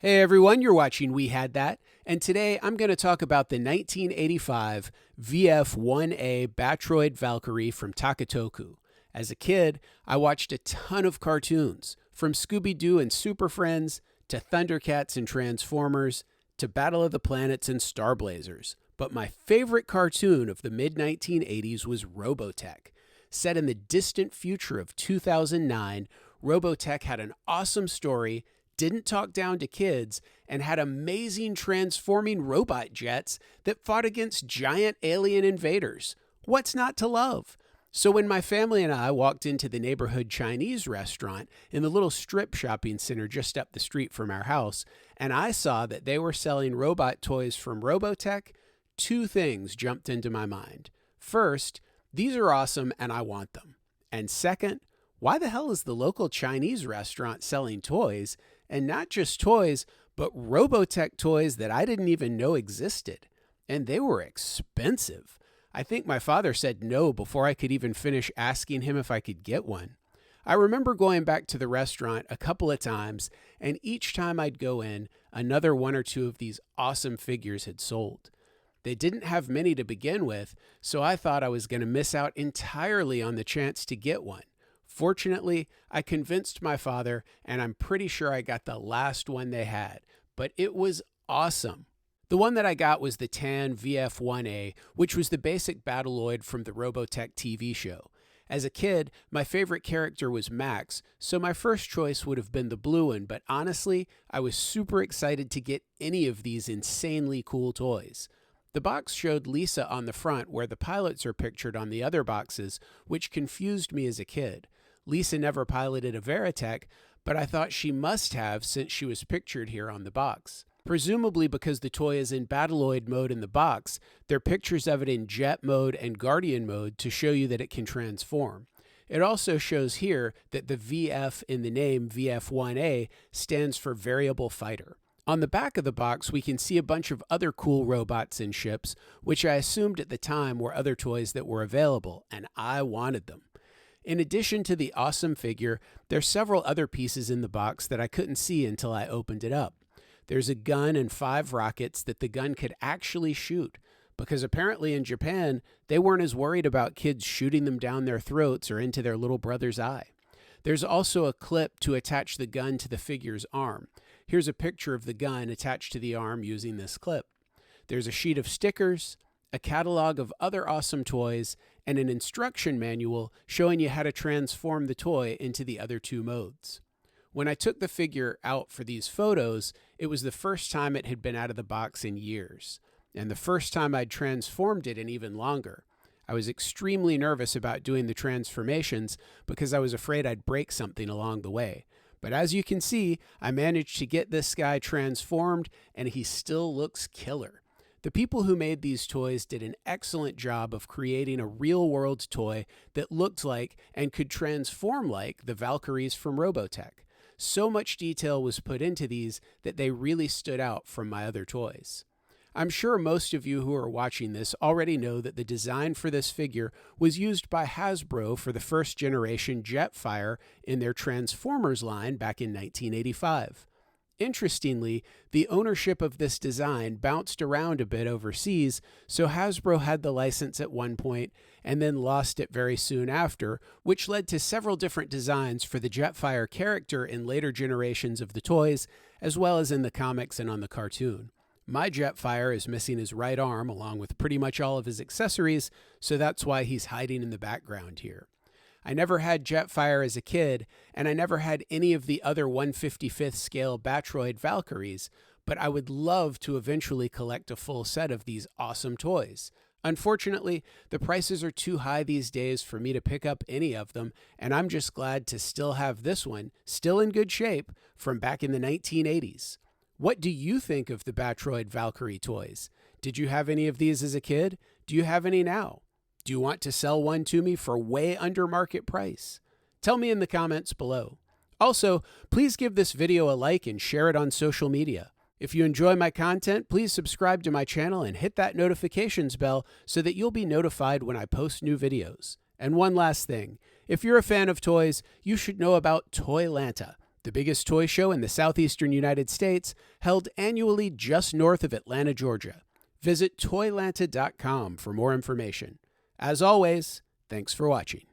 Hey everyone, you're watching We Had That, and today I'm going to talk about the 1985 VF-1A Battroid Valkyrie from Takatoku. As a kid, I watched a ton of cartoons, from Scooby-Doo and Super Friends, to Thundercats and Transformers, to Battle of the Planets and Star Blazers. But my favorite cartoon of the mid-1980s was Robotech. Set in the distant future of 2009, Robotech had an awesome story, didn't talk down to kids, and had amazing transforming robot jets that fought against giant alien invaders. What's not to love? So when my family and I walked into the neighborhood Chinese restaurant in the little strip shopping center just up the street from our house, and I saw that they were selling robot toys from Robotech, two things jumped into my mind. First, these are awesome and I want them. And second, why the hell is the local Chinese restaurant selling toys? And not just toys, but Robotech toys that I didn't even know existed. And they were expensive. I think my father said no before I could even finish asking him if I could get one. I remember going back to the restaurant a couple of times, and each time I'd go in, another one or two of these awesome figures had sold. They didn't have many to begin with, so I thought I was going to miss out entirely on the chance to get one. Fortunately, I convinced my father, and I'm pretty sure I got the last one they had, but it was awesome. The one that I got was the tan VF-1A, which was the basic Battleoid from the Robotech TV show. As a kid, my favorite character was Mechs, so my first choice would have been the blue one, but honestly, I was super excited to get any of these insanely cool toys. The box showed Lisa on the front where the pilots are pictured on the other boxes, which confused me as a kid. Lisa never piloted a Veritech, but I thought she must have since she was pictured here on the box. Presumably because the toy is in Battleoid mode in the box, there are pictures of it in Jet mode and Guardian mode to show you that it can transform. It also shows here that the VF in the name VF-1A stands for Variable Fighter. On the back of the box, we can see a bunch of other cool robots and ships, which I assumed at the time were other toys that were available, and I wanted them. In addition to the awesome figure, there's several other pieces in the box that I couldn't see until I opened it up. There's a gun and 5 rockets that the gun could actually shoot, because apparently in Japan, they weren't as worried about kids shooting them down their throats or into their little brother's eye. There's also a clip to attach the gun to the figure's arm. Here's a picture of the gun attached to the arm using this clip. There's a sheet of stickers, a catalog of other awesome toys, and an instruction manual showing you how to transform the toy into the other two modes. When I took the figure out for these photos, it was the first time it had been out of the box in years, and the first time I'd transformed it in even longer. I was extremely nervous about doing the transformations because I was afraid I'd break something along the way. But as you can see, I managed to get this guy transformed, and he still looks killer. The people who made these toys did an excellent job of creating a real-world toy that looked like and could transform like the Valkyries from Robotech. So much detail was put into these that they really stood out from my other toys. I'm sure most of you who are watching this already know that the design for this figure was used by Hasbro for the first generation Jetfire in their Transformers line back in 1985. Interestingly, the ownership of this design bounced around a bit overseas, so Hasbro had the license at one point and then lost it very soon after, which led to several different designs for the Jetfire character in later generations of the toys, as well as in the comics and on the cartoon. My Jetfire is missing his right arm along with pretty much all of his accessories, so that's why he's hiding in the background here. I never had Jetfire as a kid, and I never had any of the other 1/55th scale Battroid Valkyries, but I would love to eventually collect a full set of these awesome toys. Unfortunately, the prices are too high these days for me to pick up any of them, and I'm just glad to still have this one, still in good shape, from back in the 1980s. What do you think of the Battroid Valkyrie toys? Did you have any of these as a kid? Do you have any now? Do you want to sell one to me for way under market price? Tell me in the comments below. Also, please give this video a like and share it on social media. If you enjoy my content, please subscribe to my channel and hit that notifications bell so that you'll be notified when I post new videos. And one last thing, if you're a fan of toys, you should know about Toylanta, the biggest toy show in the southeastern United States, held annually just north of Atlanta, Georgia. Visit Toylanta.com for more information. As always, thanks for watching.